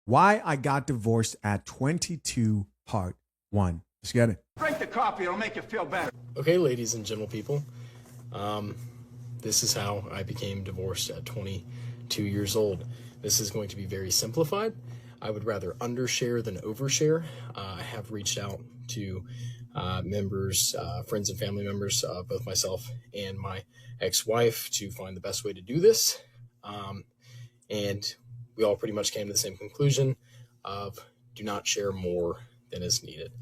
Why I Got Divorced at 22, Part 1. Let's get it. Drink the coffee, it'll make you feel better. Okay, ladies and gentle people, this is how I became divorced at 22 years old. This is going to be very simplified. I would rather undershare than overshare. I have reached out to members, friends and family members, both myself and my ex-wife, to find the best way to do this. And we all pretty much came to the same conclusion of do not share more than is needed.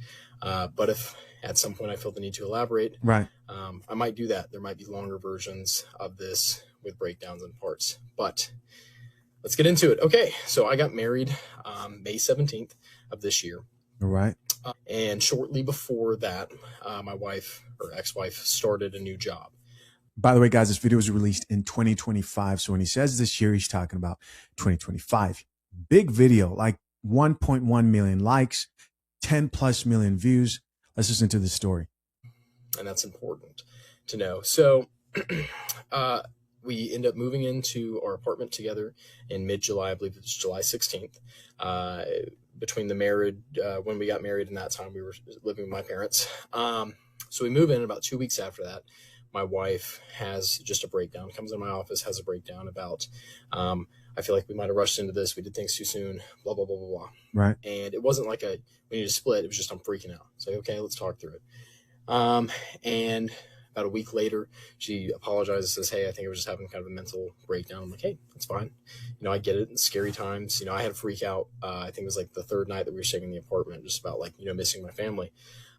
But if at some point I feel the need to elaborate, Right. I might do that. There might be longer versions of this with breakdowns and parts, but let's get into it. Okay, so I got married May 17th of this year. All right. And shortly before that, my wife or ex-wife started a new job. By the way, guys, this video was released in 2025. So when he says this year, he's talking about 2025. Big video, like 1.1 million likes, 10 plus million views. Let's listen to the story. And that's important to know. So we end up moving into our apartment together in mid-July. I believe it was July 16th. Between the married, when we got married and that time, we were living with my parents. So we move in about 2 weeks after that. My wife has just a breakdown, comes in my office, has a breakdown about, I feel like we might have rushed into this. We did things too soon, blah, blah, blah, blah, blah. Right. And it wasn't like we need to split. It was just, I'm freaking out. It's like, okay, let's talk through it. And about a week later, she apologizes, says, hey, I think I was just having kind of a mental breakdown. I'm like, hey, that's fine. I get it. It's scary times. I had a freak out. I think it was like the third night that we were staying in the apartment, just about like, missing my family.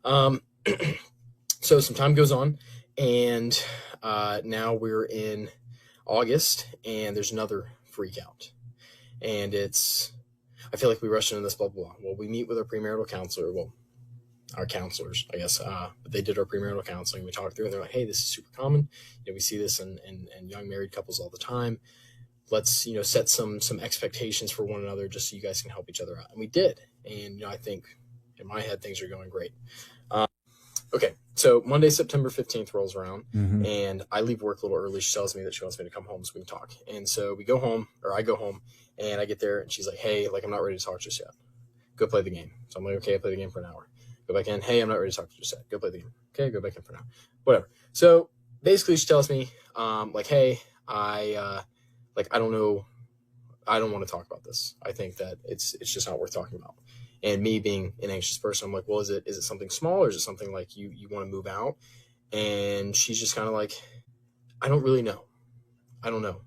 So some time goes on, and now we're in August, and there's another freak out. And I feel like we rushed into this, blah, blah, blah. Well, we meet with our premarital counselor. Well, our counselors, I guess, but they did our premarital counseling. We talked through, and they're like, hey, this is super common. We see this in young married couples all the time. Let's, set some expectations for one another just so you guys can help each other out. And we did. And, I think in my head, things are going great. Okay. So Monday, September 15th rolls around, and I leave work a little early. She tells me that she wants me to come home so we can talk. And so we go home, or I go home, and I get there, and she's like, hey, like, I'm not ready to talk just yet. Go play the game. So I'm like, okay, I play the game for an hour. Go back in. Hey, I'm not ready to talk to you just yet. Go play the game. Okay, go back in for now. Whatever. So basically she tells me, like, hey, I don't know. I don't want to talk about this. I think that it's just not worth talking about. And me being an anxious person, I'm like, well, is it something small, or is it something like you want to move out? And she's just kind of like, I don't really know. I don't know.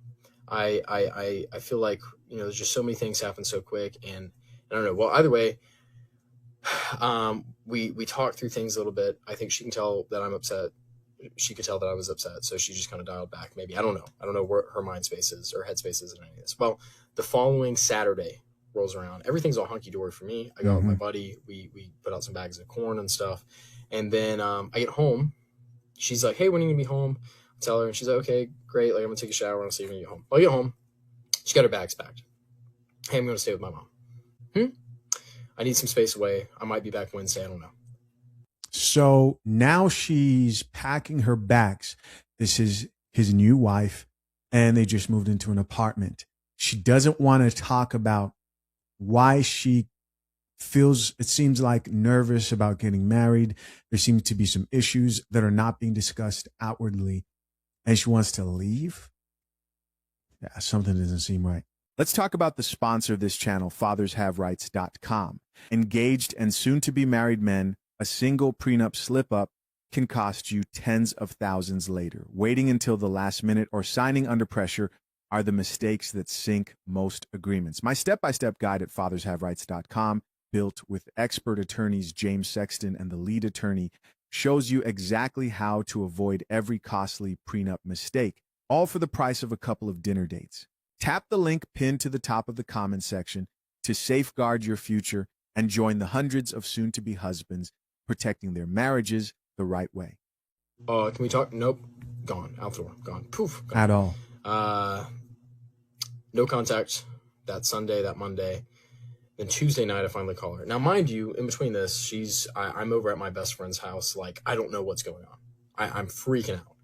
I feel like, there's just so many things happen so quick, and I don't know. Well, either way, we talked through things a little bit. I think she can tell that I'm upset. She could tell that I was upset. So she just kind of dialed back. Maybe, I don't know. I don't know where her mind space is or head space is in any of this. Well, the following Saturday rolls around. Everything's all hunky dory for me. I go out with my buddy. We put out some bags of corn and stuff. And then, I get home. She's like, hey, when are you gonna be home? I tell her, and she's like, okay, great. Like, I'm gonna take a shower and I'll see you when you get home. I get home. She got her bags packed. Hey, I'm gonna stay with my mom. I need some space away. I might be back Wednesday. I don't know. So now she's packing her bags. This is his new wife, and they just moved into an apartment. She doesn't want to talk about why she feels, it seems like, nervous about getting married. There seems to be some issues that are not being discussed outwardly, and she wants to leave. Yeah, something doesn't seem right. Let's talk about the sponsor of this channel, FathersHaveRights.com. Engaged and soon-to-be married men, a single prenup slip-up can cost you tens of thousands later. Waiting until the last minute or signing under pressure are the mistakes that sink most agreements. My step-by-step guide at FathersHaveRights.com, built with expert attorneys James Sexton and the lead attorney, shows you exactly how to avoid every costly prenup mistake, all for the price of a couple of dinner dates. Tap the link pinned to the top of the comment section to safeguard your future and join the hundreds of soon-to-be husbands protecting their marriages the right way. Can we talk? Nope. Gone. Out the door. Gone. Poof. Gone. At all. No contact that Sunday, that Monday. Then Tuesday night, I finally call her. Now, mind you, in between this, I'm over at my best friend's house. Like, I don't know what's going on. I'm freaking out.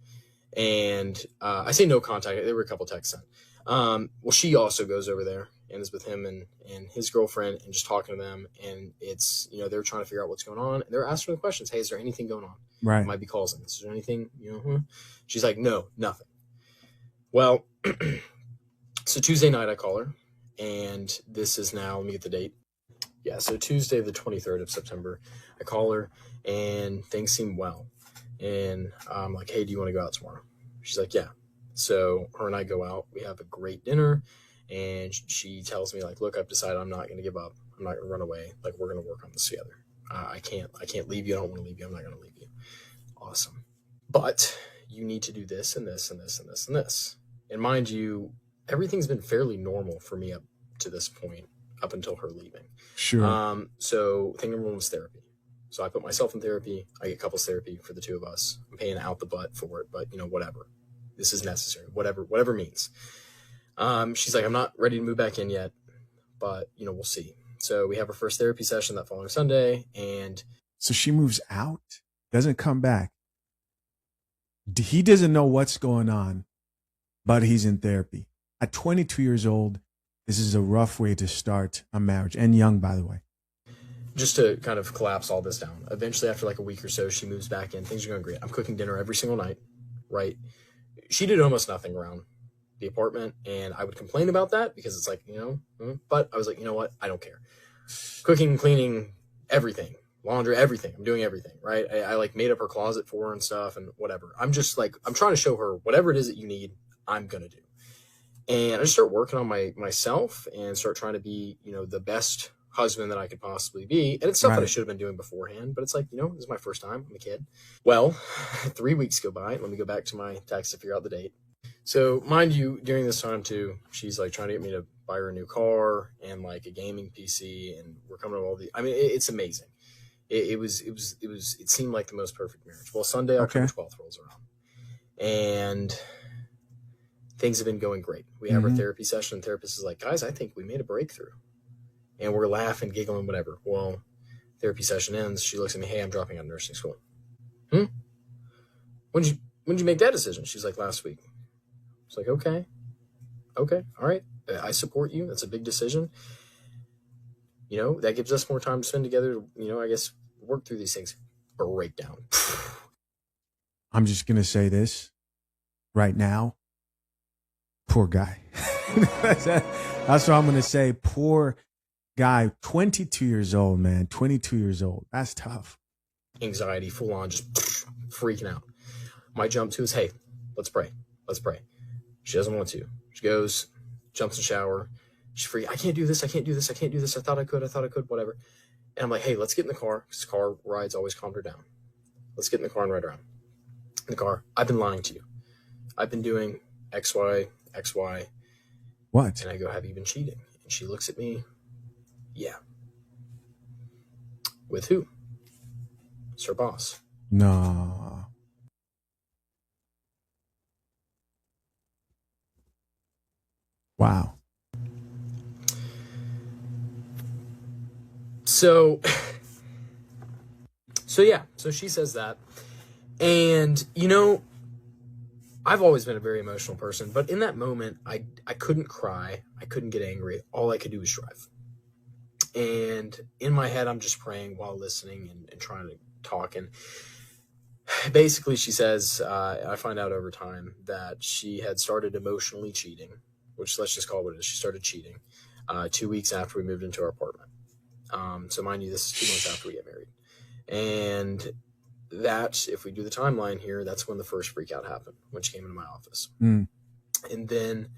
And I say no contact. There were a couple texts sent. Well, she also goes over there and is with him and his girlfriend and just talking to them. And it's, they're trying to figure out what's going on. And they're asking the questions. Hey, is there anything going on? Right. Might be causing this. Is there anything, She's like, no, nothing. Well, so Tuesday night I call her, and this is now, let me get the date. Yeah, so Tuesday the 23rd of September, I call her, and things seem well. And I'm like, hey, do you want to go out tomorrow? She's like, yeah. So her and I go out. We have a great dinner, and she tells me, like, look, I've decided I'm not going to give up. I'm not going to run away. Like, we're going to work on this together. I can't leave you. I don't want to leave you. I'm not going to leave you. Awesome. But you need to do this and this and this and this and this. And mind you, everything's been fairly normal for me up to this point, up until her leaving. Sure. So thing number one was therapy. So I put myself in therapy. I get couples therapy for the two of us. I'm paying out the butt for it, but whatever. This is necessary. Whatever means. She's like, I'm not ready to move back in yet, but we'll see. So we have our first therapy session that following Sunday, and so she moves out, doesn't come back. He doesn't know what's going on, but he's in therapy. At 22 years old, this is a rough way to start a marriage, and young, by the way. Just to kind of collapse all this down, eventually after like a week or so, she moves back in. Things are going great. I'm cooking dinner every single night, right? She did almost nothing around the apartment, and I would complain about that because it's like, but I was like, you know what? I don't care. Cooking, cleaning, everything, laundry, everything. I'm doing everything, right? I like made up her closet for her and stuff and whatever. I'm just like, I'm trying to show her whatever it is that you need, I'm going to do. And I just start working on myself and start trying to be, the best husband that I could possibly be. And it's stuff that I should have been doing beforehand, but it's like, this is my first time. I'm a kid. Well, 3 weeks go by. Let me go back to my text to figure out the date. So mind you, during this time too, she's like trying to get me to buy her a new car and like a gaming PC, and we're coming to all the, it's amazing. It seemed like the most perfect marriage. Well, Sunday, October 12th rolls around, and things have been going great. We have our therapy session, and the therapist is like, guys, I think we made a breakthrough. And we're laughing, giggling, whatever. Well, therapy session ends. She looks at me, hey, I'm dropping out of nursing school. When did you make that decision? She's like, last week. It's like, okay, all right. I support you. That's a big decision. That gives us more time to spend together, I guess, work through these things. Breakdown. I'm just going to say this right now. Poor guy. That's what I'm going to say. Poor guy. 22 years old, man. 22 years old. That's tough. Anxiety, full on, just freaking out. My jump to is, hey, let's pray. She doesn't want to. She goes, jumps in the shower. She's free. I can't do this. I thought I could, whatever. And I'm like, hey, let's get in the car, because car rides always calmed her down. Let's get in the car and ride around. In the car, I've been lying to you. I've been doing X, Y. What? And I go, have you been cheating? And she looks at me. Yeah. With who? It's her boss. No. Wow. So yeah. So she says that. And, I've always been a very emotional person, but in that moment, I couldn't cry. I couldn't get angry. All I could do was drive. And in my head, I'm just praying while listening and trying to talk. And basically, she says, I find out over time that she had started emotionally cheating, which let's just call it what it is. She started cheating 2 weeks after we moved into our apartment. So mind you, this is 2 months after we get married. And that, if we do the timeline here, that's when the first freak out happened, when she came into my office. And then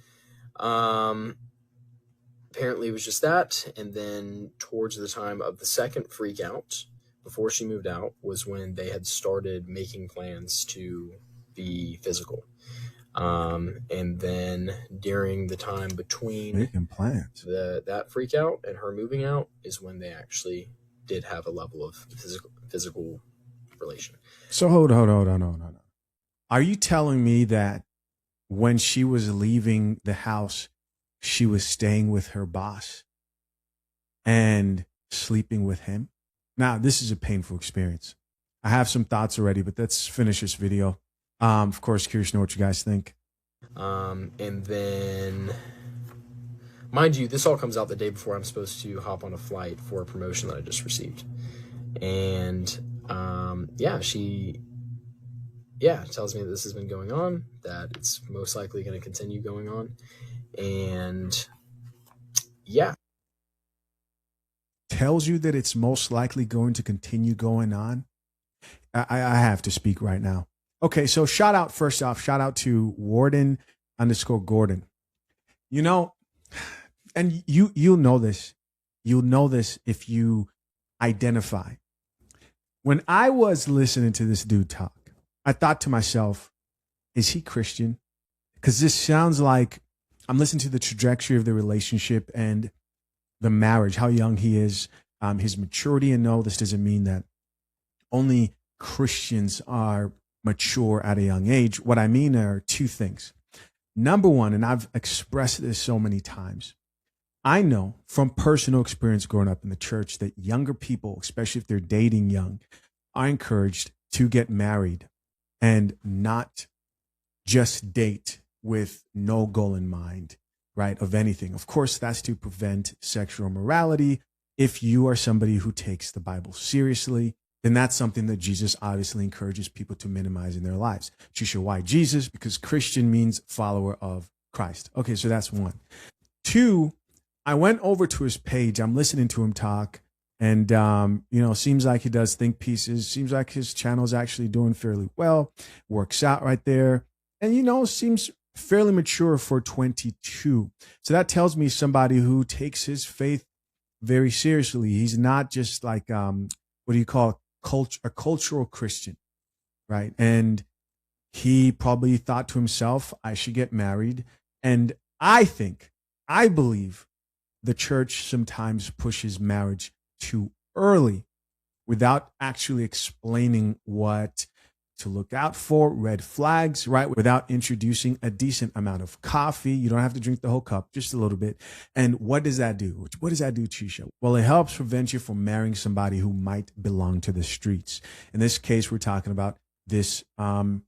apparently it was just that. And then towards the time of the second freak out, before she moved out, was when they had started making plans to be physical. And then during the time between making plans, that freak out and her moving out is when they actually did have a level of physical relation. So hold on. Are you telling me that when she was leaving the house, she was staying with her boss and sleeping with him? Now, this is a painful experience. I have some thoughts already, but let's finish this video. Of course, curious to know what you guys think. And then, mind you, this all comes out the day before I'm supposed to hop on a flight for a promotion that I just received. And she tells me that this has been going on, that it's most likely going to continue going on. And yeah. Tells you that it's most likely going to continue going on. I have to speak right now. Okay, so shout out to Warden_Gordon. You know, and you'll know this. You'll know this if you identify. When I was listening to this dude talk, I thought to myself, is he Christian? Because this sounds like I'm listening to the trajectory of the relationship and the marriage, how young he is, his maturity. And no, this doesn't mean that only Christians are mature at a young age. What I mean are two things. Number one, and I've expressed this so many times, I know from personal experience growing up in the church that younger people, especially if they're dating young, are encouraged to get married and not just date with no goal in mind, right, of anything. Of course, that's to prevent sexual immorality. If you are somebody who takes the Bible seriously, then that's something that Jesus obviously encourages people to minimize in their lives. Chisha, why Jesus? Because Christian means follower of Christ. Okay, so that's one. Two, I went over to his page. I'm listening to him talk, and seems like he does think pieces. Seems like his channel is actually doing fairly well. Works out right there, and seems fairly mature for 22. So that tells me somebody who takes his faith very seriously. He's not just like what do you call a cultural Christian, right? And he probably thought to himself, I should get married. And I believe the church sometimes pushes marriage too early without actually explaining what to look out for, red flags, right? Without introducing a decent amount of coffee. You don't have to drink the whole cup, just a little bit. And what does that do? What does that do, Chisha? Well, it helps prevent you from marrying somebody who might belong to the streets. In this case, we're talking about this young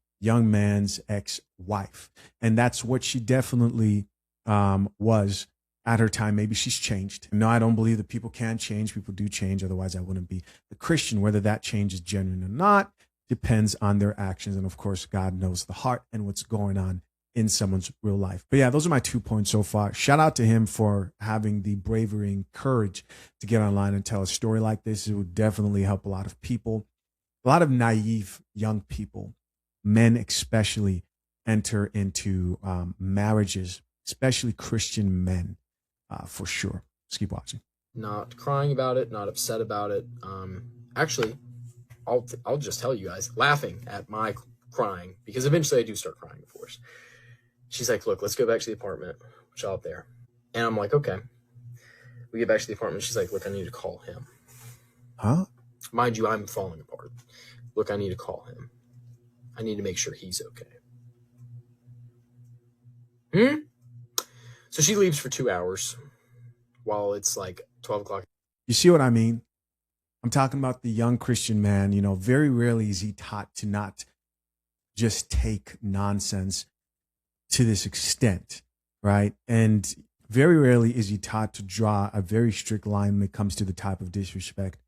man's ex-wife. And that's what she definitely was at her time. Maybe she's changed. No, I don't believe that people can change. People do change. Otherwise, I wouldn't be a Christian. Whether that change is genuine or not depends on their actions. And of course, God knows the heart and what's going on in someone's real life. But yeah, those are my 2 points so far. Shout out to him for having the bravery and courage to get online and tell a story like this. It would definitely help a lot of people, a lot of naive young people, men especially, enter into marriages, especially Christian men, for sure. Let's keep watching. Not crying about it, not upset about it. Actually, I'll just tell you guys, laughing at my crying, because eventually I do start crying, of course. She's like, look, let's go back to the apartment, which is out there. And I'm like, okay. We get back to the apartment. She's like, look, I need to call him. Huh? Mind you, I'm falling apart. Look, I need to call him. I need to make sure he's okay. So she leaves for 2 hours while it's like 12 o'clock. You see what I mean? I'm talking about the young Christian man. Very rarely is he taught to not just take nonsense to this extent, right? And very rarely is he taught to draw a very strict line when it comes to the type of disrespect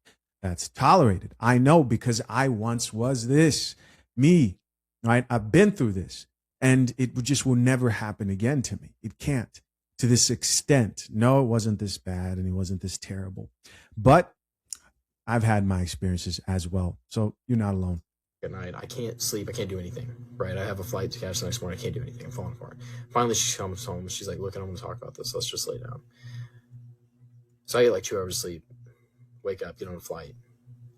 that's tolerated. I know, because I once was me, right? I've been through this, and it just will never happen again to me. It can't, to this extent. No, it wasn't this bad, and it wasn't this terrible, but I've had my experiences as well. So you're not alone. At night, I can't sleep. I can't do anything, right? I have a flight to catch the next morning. I can't do anything. I'm falling apart. Finally, she comes home. She's like, look, I don't want to talk about this. Let's just lay down. So I get like 2 hours of sleep, wake up, get on a flight,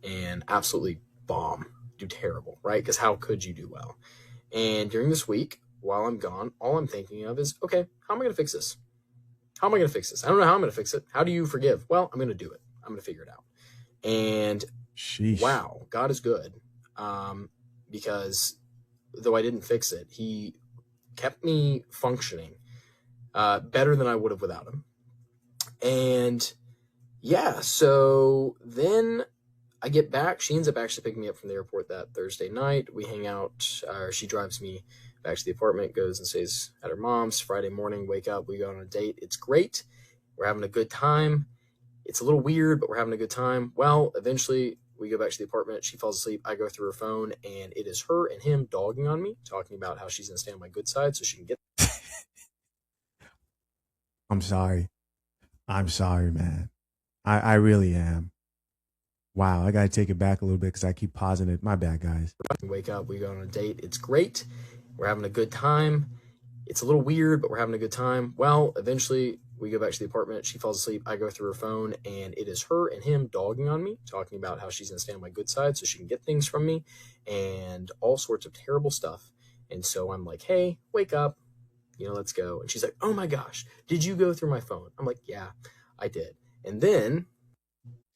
and absolutely bomb, do terrible, right? Because how could you do well? And during this week, while I'm gone, all I'm thinking of is, okay, how am I going to fix this? How am I going to fix this? I don't know how I'm going to fix it. How do you forgive? Well, I'm going to do it. I'm going to figure it out. And Sheesh. Wow, God is good. Because though I didn't fix it, he kept me functioning better than I would have without him. And yeah, so then I get back. She ends up actually picking me up from the airport that Thursday night. We hang out, or she drives me back to the apartment, goes and stays at her mom's. Friday morning, wake up, we go on a date. It's great. We're having a good time. It's a little weird, but we're having a good time. Well, eventually we go back to the apartment. She falls asleep. I go through her phone, and it is her and him dogging on me, talking about how she's going to stay on my good side so she can get. I'm sorry. I'm sorry, man. I really am. Wow, I got to take it back a little bit because I keep pausing it. My bad, guys. Wake up, we go on a date. It's great. We're having a good time. It's a little weird, but we're having a good time. Well, eventually we go back to the apartment. She falls asleep. I go through her phone, and it is her and him dogging on me, talking about how she's going to stay on my good side so she can get things from me and all sorts of terrible stuff. And so I'm like, hey, wake up, let's go. And she's like, oh my gosh, did you go through my phone? I'm like, yeah, I did. And then.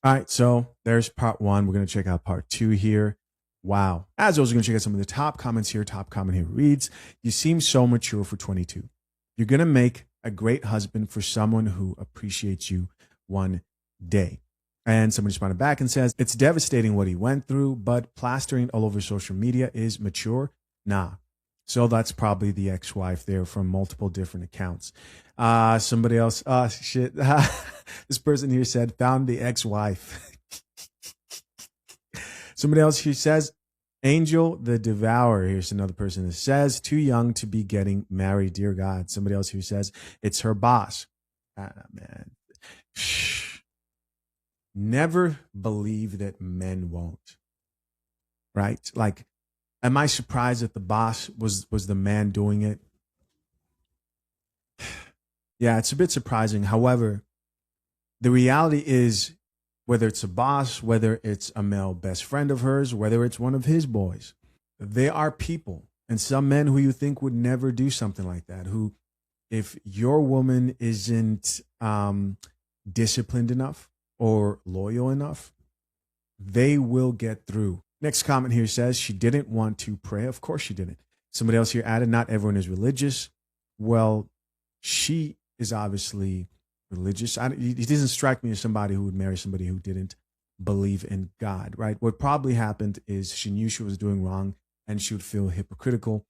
All right, so there's part one. We're going to check out part two here. Wow. As always, we're going to check out some of the top comments here. Top comment here reads, you seem so mature for 22. You're going to make a great husband for someone who appreciates you one day. And somebody responded back and says, it's devastating what he went through, but plastering all over social media is mature? Nah. So that's probably the ex-wife there from multiple different accounts. Somebody else, shit. This person here said, found the ex-wife. Somebody else here says, Angel the Devourer. Here's another person that says, too young to be getting married, dear God. Somebody else who says, it's her boss. Man. Never believe that men won't. Right? Like, am I surprised that the boss was the man doing it? Yeah, it's a bit surprising. However, the reality is, whether it's a boss, whether it's a male best friend of hers, whether it's one of his boys, they are people. And some men who you think would never do something like that, who, if your woman isn't disciplined enough or loyal enough, they will get through. Next comment here says, she didn't want to pray. Of course she didn't. Somebody else here added, not everyone is religious. Well, she is obviously religious. It doesn't strike me as somebody who would marry somebody who didn't believe in God, right? What probably happened is she knew she was doing wrong and she would feel hypocritical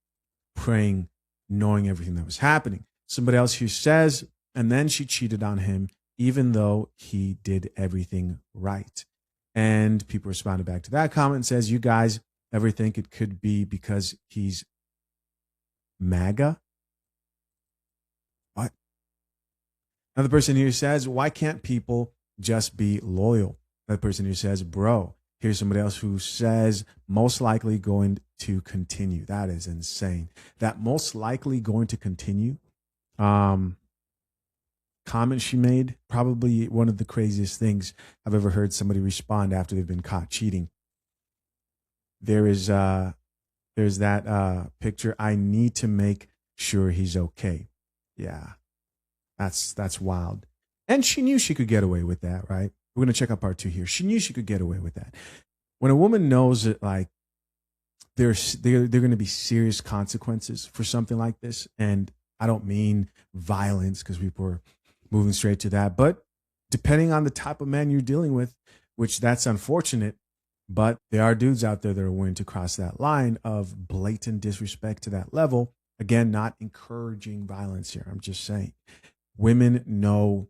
praying, knowing everything that was happening. Somebody else here says, and then she cheated on him, even though he did everything right. And people responded back to that comment and says, you guys ever think it could be because he's MAGA? What? Another person here says, why can't people just be loyal? Another person here says, bro. Here's somebody else who says, most likely going to continue. That is insane. That most likely going to continue comment she made, probably one of the craziest things I've ever heard somebody respond after they've been caught cheating. There's that picture. I need to make sure he's okay. Yeah, that's wild. And she knew she could get away with that, right? We're going to check out part two here. She knew she could get away with that. When a woman knows that, like, there are going to be serious consequences for something like this, and I don't mean violence because people are moving straight to that, but depending on the type of man you're dealing with, which that's unfortunate, but there are dudes out there that are willing to cross that line of blatant disrespect to that level. Again, not encouraging violence here. I'm just saying women know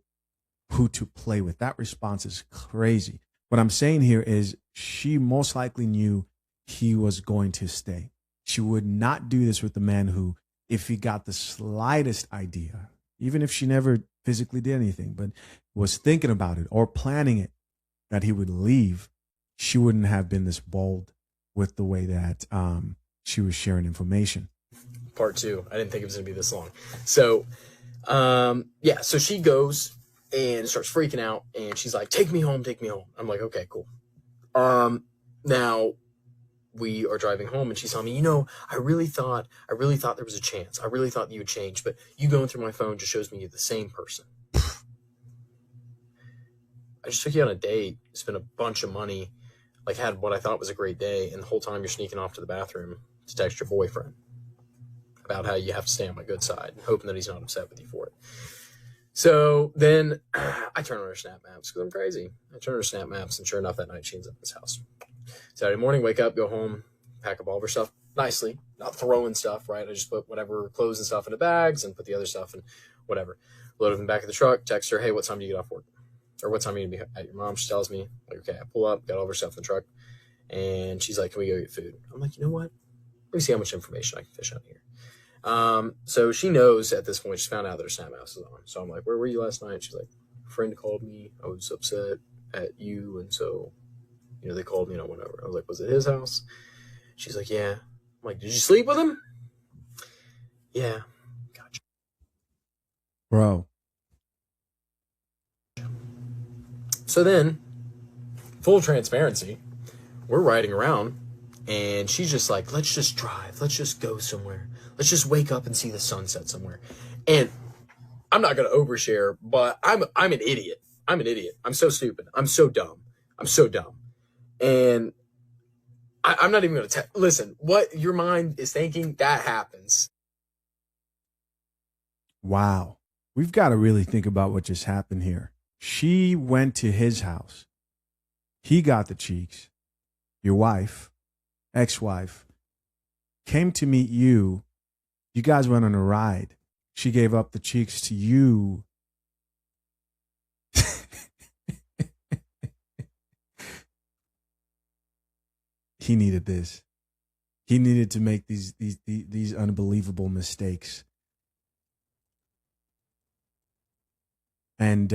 who to play with. That response is crazy. What I'm saying here is she most likely knew he was going to stay. She would not do this with the man who, if he got the slightest idea, even if she never physically did anything, but was thinking about it or planning it, that he would leave, she wouldn't have been this bold with the way that she was sharing information. Part two. I didn't think it was going to be this long. So, so she goes and starts freaking out, and she's like, take me home, take me home. I'm like, okay, cool. Now we are driving home, and she's telling me, I really thought there was a chance. I really thought you would change, but you going through my phone just shows me you're the same person. I just took you on a date, spent a bunch of money, like had what I thought was a great day, and the whole time you're sneaking off to the bathroom to text your boyfriend about how you have to stay on my good side, and hoping that he's not upset with you for it. So then I turn on her Snap Maps because I'm crazy. I turn on her Snap Maps, and sure enough, that night she ends up in his house. Saturday morning, wake up, go home, pack up all of her stuff, nicely, not throwing stuff, right? I just put whatever clothes and stuff into bags and put the other stuff in whatever. Load it in the back of the truck, text her, hey, what time do you get off work? Or what time are you going to be at your mom? She tells me, like, okay, I pull up, got all of her stuff in the truck. And she's like, can we go get food? I'm like, you know what? Let me see how much information I can fish out here. So she knows at this point, she found out that her Snap Mouse is on. So I'm like, where were you last night? She's like, a friend called me. I was upset at you. And so, they called me, whatever. I was like, was it his house? She's like, yeah. I'm like, did you sleep with him? Yeah. Gotcha. Bro. So then, full transparency, we're riding around and she's just like, let's just drive. Let's just go somewhere. Let's just wake up and see the sunset somewhere. And I'm not going to overshare, but I'm an idiot. I'm an idiot. I'm so stupid. I'm so dumb. And I'm not even going to listen, what your mind is thinking, that happens. Wow. We've got to really think about what just happened here. She went to his house. He got the cheeks. Your wife, ex-wife, came to meet you. You guys went on a ride. She gave up the cheeks to you. He needed this. He needed to make these unbelievable mistakes. And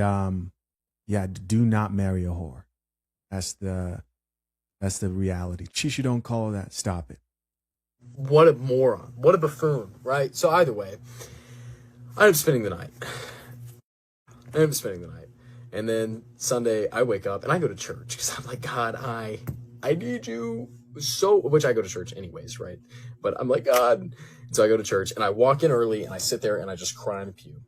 yeah, do not marry a whore. That's the reality. Chish, you don't call that. Stop it. What a moron. What a buffoon, right? So either way, I ended up spending the night. And then Sunday, I wake up and I go to church because I'm like, God, I need you so, which I go to church anyways, right? But I'm like, God. And so I go to church and I walk in early and I sit there and I just cry in the pew.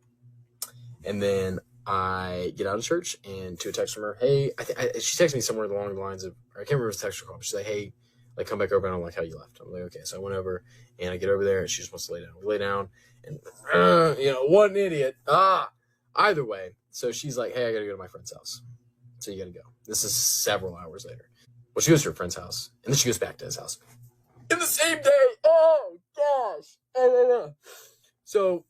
And then I get out of church and to a text from her, hey, she texted me somewhere along the lines of, or I can't remember if it's text or call. She's like, hey, like come back over and I'm like, how you left? I'm like, okay. So I went over and I get over there and she just wants to lay down. We lay down and, what an idiot. Either way. So she's like, hey, I got to go to my friend's house. So you got to go. This is several hours later. Well, she goes to her friend's house and then she goes back to his house in the same day. Oh gosh. So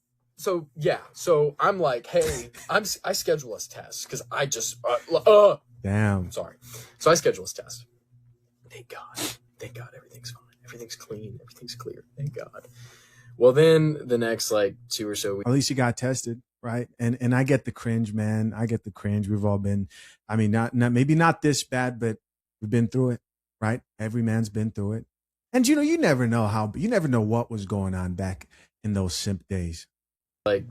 yeah. So I'm like, hey, I schedule us tests because I just, damn. Sorry. So I schedule us test. Thank God, everything's fine. Everything's clean. Everything's clear. Thank God. Well, then the next 2 or so weeks. At least you got tested, right? And I get the cringe, man. I get the cringe. We've all been, I mean, not maybe not this bad, but we've been through it, right? Every man's been through it. And you never know what was going on back in those simp days.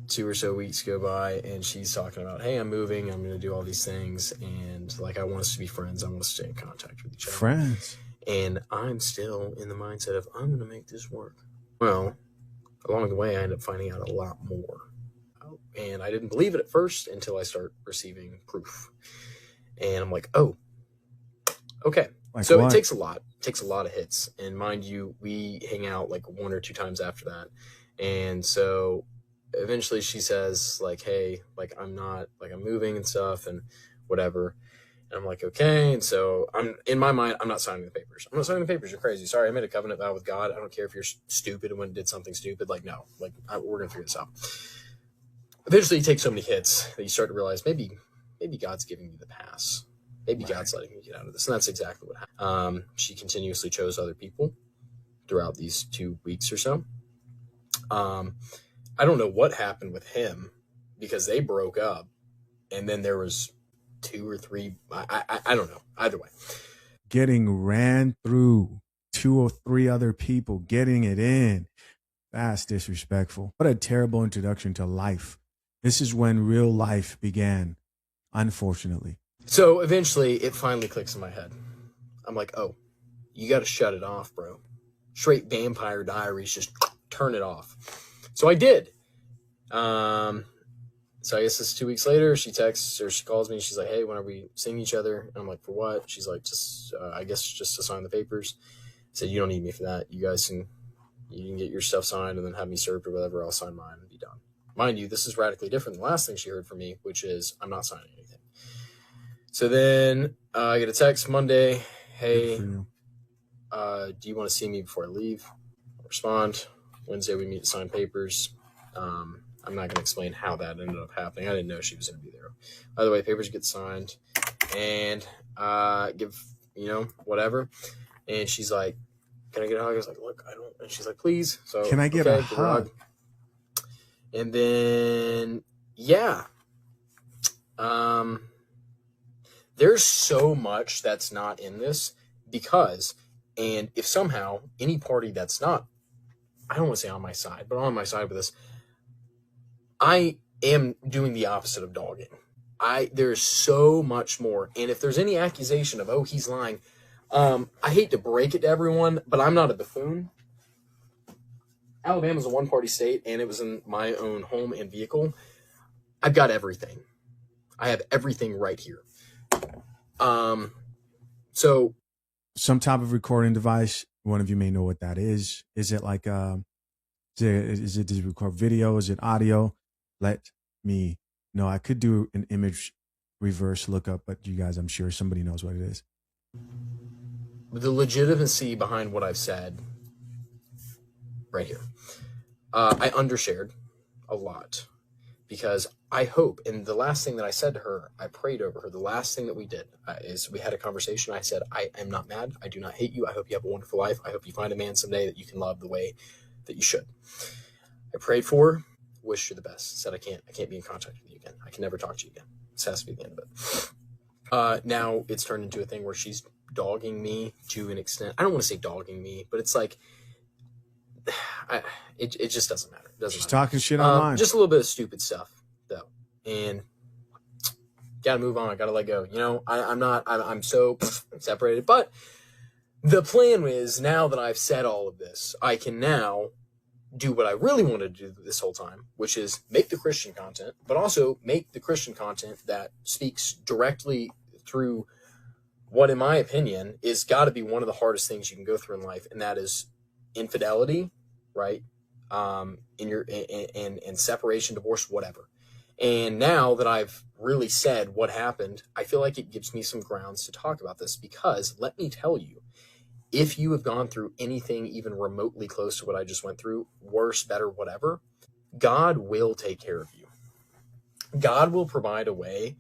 2 or so weeks go by and she's talking about, hey, I'm moving. I'm going to do all these things. And I want us to be friends. I want us to stay in contact with each other. Friends. And I'm still in the mindset of, I'm going to make this work. Well, along the way, I ended up finding out a lot more. And I didn't believe it at first until I start receiving proof. And I'm like, oh, okay. So what? It takes a lot. It takes a lot of hits. And mind you, we hang out 1 or 2 times after that. And so eventually she says hey, I'm moving and stuff and whatever. And I'm like, okay. And so in my mind, I'm not signing the papers. I'm not signing the papers. You're crazy. Sorry. I made a covenant vow with God. I don't care if you're stupid and went and did something stupid. No, we're going to figure this out. Eventually you take so many hits that you start to realize maybe God's giving me the pass. Maybe right. God's letting me get out of this. And that's exactly what happened. She continuously chose other people throughout these 2 weeks or so. I don't know what happened with him because they broke up and then there was 2 or 3. I don't know. Either way. Getting ran through 2 or 3 other people, getting it in. That's disrespectful. What a terrible introduction to life. This is when real life began, unfortunately. So eventually it finally clicks in my head. I'm like, oh, you got to shut it off, bro. Straight Vampire Diaries, just turn it off. So I did. So I guess it's 2 weeks later, she texts or she calls me. She's like, hey, when are we seeing each other? And I'm like, for what? She's like, I guess just to sign the papers. I said, you don't need me for that. You can get your stuff signed and then have me served or whatever. I'll sign mine and be done. Mind you, this is radically different than the last thing she heard from me, which is I'm not signing anything. So then I get a text Monday. Hey, do you want to see me before I leave? respond. Wednesday, we meet to sign papers. I'm not going to explain how that ended up happening. I didn't know she was going to be there. By the way, papers get signed and give, whatever. And she's like, can I get a hug? I was like, look, I don't. And she's like, please. So Can I get a hug? And then, yeah. There's so much that's not in this because, and if somehow any party that's not, I don't want to say on my side, but on my side with this, I am doing the opposite of dogging. There's so much more. And if there's any accusation of, oh, he's lying, I hate to break it to everyone, but I'm not a buffoon. Alabama's a one-party state, and it was in my own home and vehicle. I've got everything. I have everything right here. So some type of recording device. One of you may know what that is. Is it like does it record video? Is it audio? Let me know. I could do an image reverse lookup, but you guys, I'm sure somebody knows what it is. The legitimacy behind what I've said right here. I undershared a lot because I hope, and the last thing that I said to her, I prayed over her. The last thing that we did is we had a conversation. I said, I am not mad. I do not hate you. I hope you have a wonderful life. I hope you find a man someday that you can love the way that you should. I prayed for her, wished her the best, said I can't be in contact with you again. I can never talk to you again. This has to be the end of it. Now it's turned into a thing where she's dogging me to an extent. I don't want to say dogging me, but it's like, it just doesn't matter. It doesn't She's matter. talking shit online. Just a little bit of stupid stuff though. And gotta move on. I gotta let go. I'm so separated, but the plan is now that I've said all of this, I can now do what I really wanted to do this whole time, which is make the Christian content, but also make the Christian content that speaks directly through what, in my opinion, is got to be one of the hardest things you can go through in life, and that is infidelity, right? In separation, divorce, whatever. And now that I've really said what happened, I feel like it gives me some grounds to talk about this because let me tell you, if you have gone through anything even remotely close to what I just went through, worse, better, whatever, God will take care of you. God will provide a way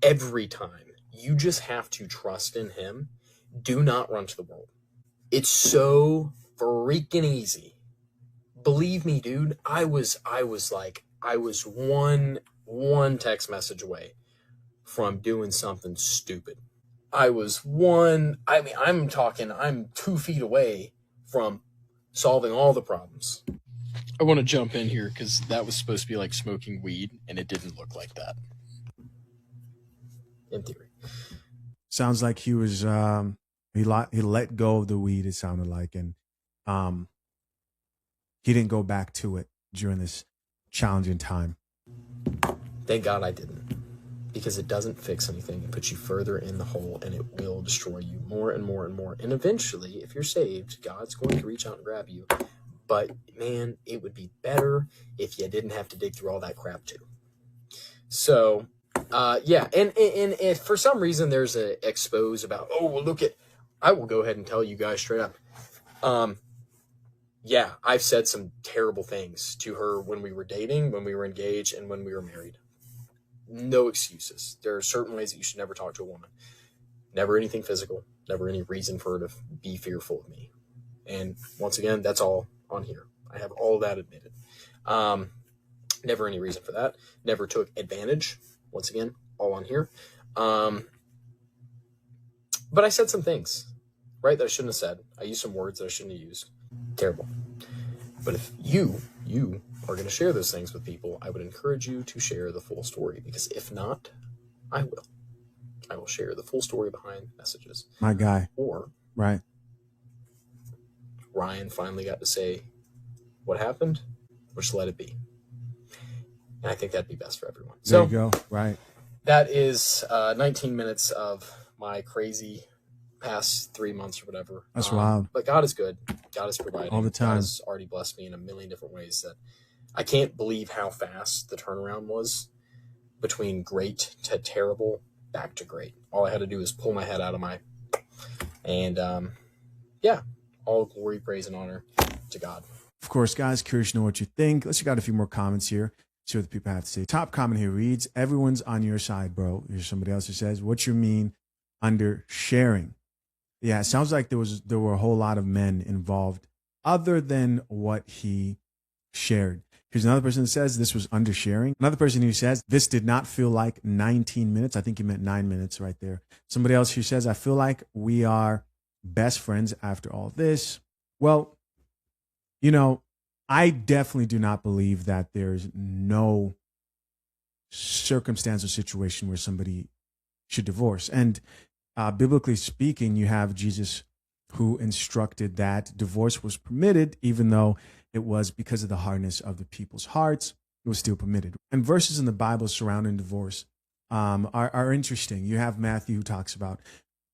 every time. You just have to trust in him. Do not run to the world. It's so freaking easy. Believe me, dude, I was one text message away from doing something stupid. I'm 2 feet away from solving all the problems. I want to jump in here because that was supposed to be like smoking weed, and it didn't look like that. In theory. Sounds like he was, he let go of the weed, it sounded like, and he didn't go back to it during this challenging time. Thank God I didn't. Because it doesn't fix anything. It puts you further in the hole, and it will destroy you more and more and more. And eventually, if you're saved, God's going to reach out and grab you. But, man, it would be better if you didn't have to dig through all that crap, too. So, yeah. And if for some reason there's a expose about, oh, well, look at, I will go ahead and tell you guys straight up. Yeah, I've said some terrible things to her when we were dating, when we were engaged, and when we were married. No excuses. There are certain ways that you should never talk to a woman. Never anything physical. Never any reason for her to be fearful of me. And once again, that's all on here. I have all that admitted. Never any reason for that. Never took advantage. Once again, all on here. But I said some things, right, that I shouldn't have said. I used some words that I shouldn't have used. Terrible. But if you are going to share those things with people, I would encourage you to share the full story, because if not, I will share the full story behind messages. My guy. Or right. Ryan finally got to say what happened, or just let it be. And I think that'd be best for everyone. There you go. Right. That is 19 minutes of my crazy past 3 months or whatever. That's wild. But God is good. God is providing. All the time. God has already blessed me in a million different ways that I can't believe how fast the turnaround was between great to terrible back to great. All I had to do is pull my head out of my... And, yeah, all glory, praise, and honor to God. Of course, guys, curious to know what you think. Let's check out a few more comments here. See what the people have to say. Top comment here reads, everyone's on your side, bro. Here's somebody else who says, what you mean under sharing? Yeah, it sounds like there were a whole lot of men involved other than what he shared. Here's another person that says this was under sharing. Another person who says this did not feel like 19 minutes. I think he meant 9 minutes right there. Somebody else who says, I feel like we are best friends after all this. Well, you know, I definitely do not believe that there's no circumstance or situation where somebody should divorce. And biblically speaking, you have Jesus who instructed that divorce was permitted, even though it was because of the hardness of the people's hearts, it was still permitted. And verses in the Bible surrounding divorce are interesting. You have Matthew who talks about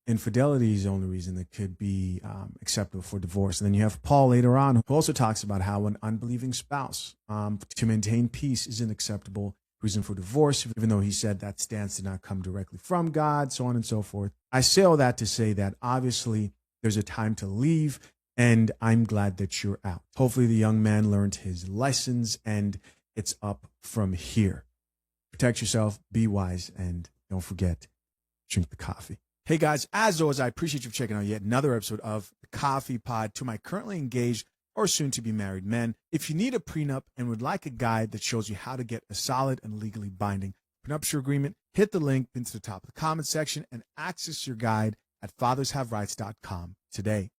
infidelity is the only reason that could be acceptable for divorce. And then you have Paul later on who also talks about how an unbelieving spouse to maintain peace isn't acceptable reason for divorce, even though he said that stance did not come directly from God, so on and so forth. I say all that to say that obviously there's a time to leave, and I'm glad that you're out. Hopefully the young man learned his lessons, and it's up from here. Protect yourself, be wise, and don't forget, drink the coffee. Hey guys, as always, I appreciate you checking out yet another episode of the Coffee Pod. To my currently engaged or soon to be married men, if you need a prenup and would like a guide that shows you how to get a solid and legally binding prenuptial agreement, hit the link into the top of the comment section and access your guide at fathershaverights.com today.